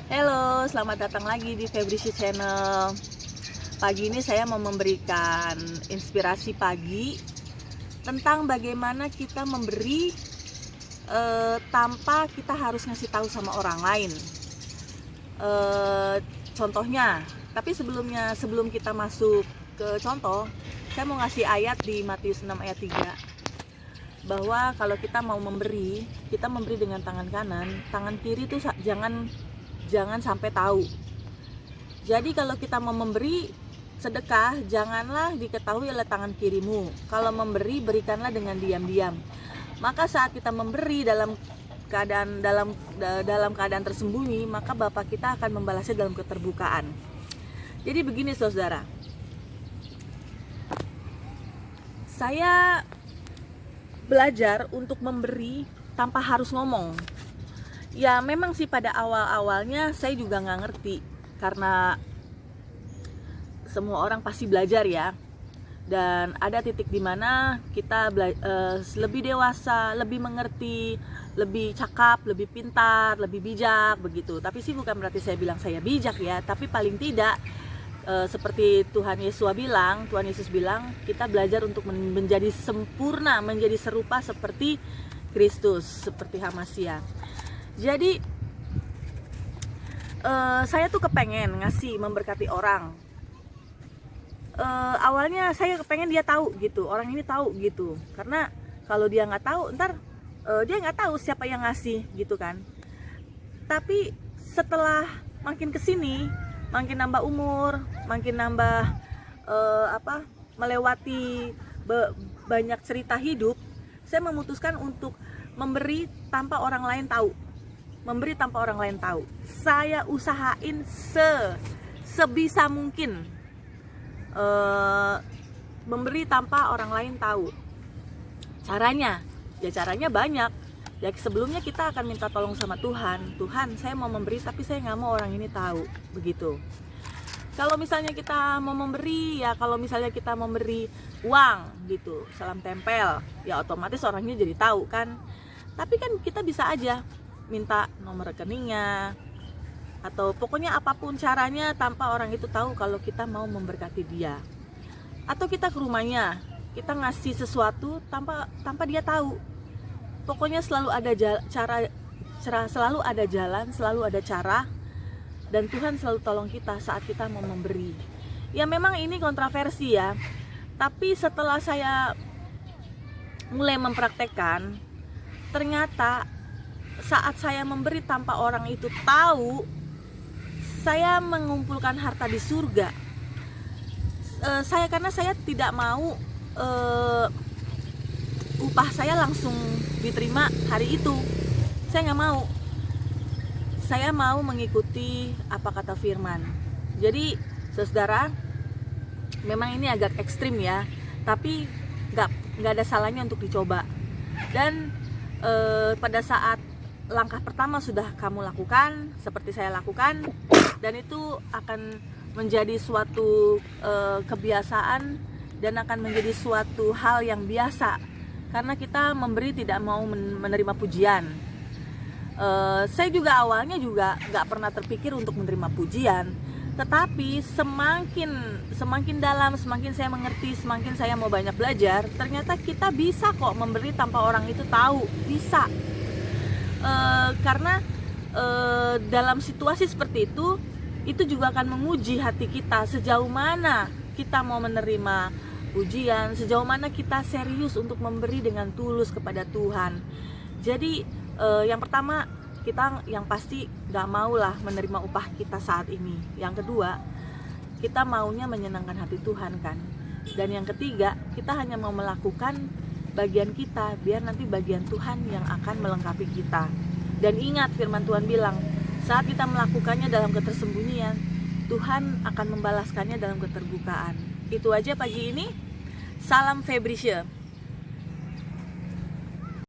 Halo, selamat datang lagi di Febrisy Channel. Pagi ini saya mau memberikan inspirasi pagi tentang bagaimana kita memberi tanpa kita harus ngasih tahu sama orang lain. Contohnya, tapi sebelum kita masuk ke contoh, saya mau ngasih ayat di Matius 6 ayat 3 bahwa kalau kita mau memberi, kita memberi dengan tangan kanan, tangan kiri itu jangan sampai tahu. Jadi kalau kita mau memberi sedekah, janganlah diketahui oleh tangan kirimu. Kalau memberi, berikanlah dengan diam-diam. Maka saat kita memberi dalam keadaan tersembunyi, maka Bapa kita akan membalasnya dalam keterbukaan. Jadi begini saudara, saya belajar untuk memberi tanpa harus ngomong. Ya memang sih pada awal-awalnya saya juga nggak ngerti, karena semua orang pasti belajar ya. Dan ada titik dimana kita lebih dewasa, lebih mengerti, lebih cakap, lebih pintar, lebih bijak begitu. Tapi sih bukan berarti saya bilang saya bijak ya, tapi paling tidak seperti Tuhan Yesus bilang, kita belajar untuk menjadi sempurna, menjadi serupa seperti Kristus, seperti Hamasya. Jadi saya tuh kepengen memberkati orang. Awalnya saya kepengen dia tahu gitu, orang ini tahu gitu. Karena kalau dia nggak tahu, ntar dia nggak tahu siapa yang ngasih gitu kan. Tapi setelah makin kesini, makin nambah umur, makin nambah melewati banyak cerita hidup, saya memutuskan untuk memberi tanpa orang lain tahu. Memberi tanpa orang lain tahu. Saya usahain sebisa mungkin memberi tanpa orang lain tahu. Caranya banyak. Ya sebelumnya kita akan minta tolong sama Tuhan. Tuhan, saya mau memberi tapi saya nggak mau orang ini tahu. Begitu. Kalau misalnya kita mau memberi, ya kalau misalnya kita memberi uang gitu, salam tempel, ya otomatis orangnya jadi tahu kan. Tapi kan kita bisa aja minta nomor rekeningnya, atau pokoknya apapun caranya tanpa orang itu tahu kalau kita mau memberkati dia. Atau kita ke rumahnya, kita ngasih sesuatu tanpa dia tahu. Pokoknya selalu ada selalu ada jalan, selalu ada cara, dan Tuhan selalu tolong kita saat kita mau memberi. Ya memang ini kontroversi ya, tapi setelah saya mulai mempraktekkan, ternyata saat saya memberi tanpa orang itu tahu, saya mengumpulkan harta di surga. Karena saya tidak mau upah saya langsung diterima hari itu. Saya nggak mau. Saya mau mengikuti apa kata firman. Jadi saudara, memang ini agak ekstrim ya, tapi nggak ada salahnya untuk dicoba. Dan pada saat langkah pertama sudah kamu lakukan seperti saya lakukan, dan itu akan menjadi suatu kebiasaan dan akan menjadi suatu hal yang biasa, karena kita memberi tidak mau menerima pujian. Saya juga awalnya juga nggak pernah terpikir untuk menerima pujian, tetapi semakin dalam, semakin saya mengerti, semakin saya mau banyak belajar, ternyata kita bisa kok memberi tanpa orang itu tahu, bisa. Karena dalam situasi seperti itu juga akan menguji hati kita, sejauh mana kita mau menerima pujian, sejauh mana kita serius untuk memberi dengan tulus kepada Tuhan. Jadi yang pertama, kita yang pasti gak maulah menerima upah kita saat ini. Yang kedua, kita maunya menyenangkan hati Tuhan kan. Dan yang ketiga, kita hanya mau melakukan bagian kita, biar nanti bagian Tuhan yang akan melengkapi kita. Dan ingat, firman Tuhan bilang, saat kita melakukannya dalam ketersembunyian, Tuhan akan membalaskannya dalam keterbukaan. Itu aja pagi ini. Salam Febrisy.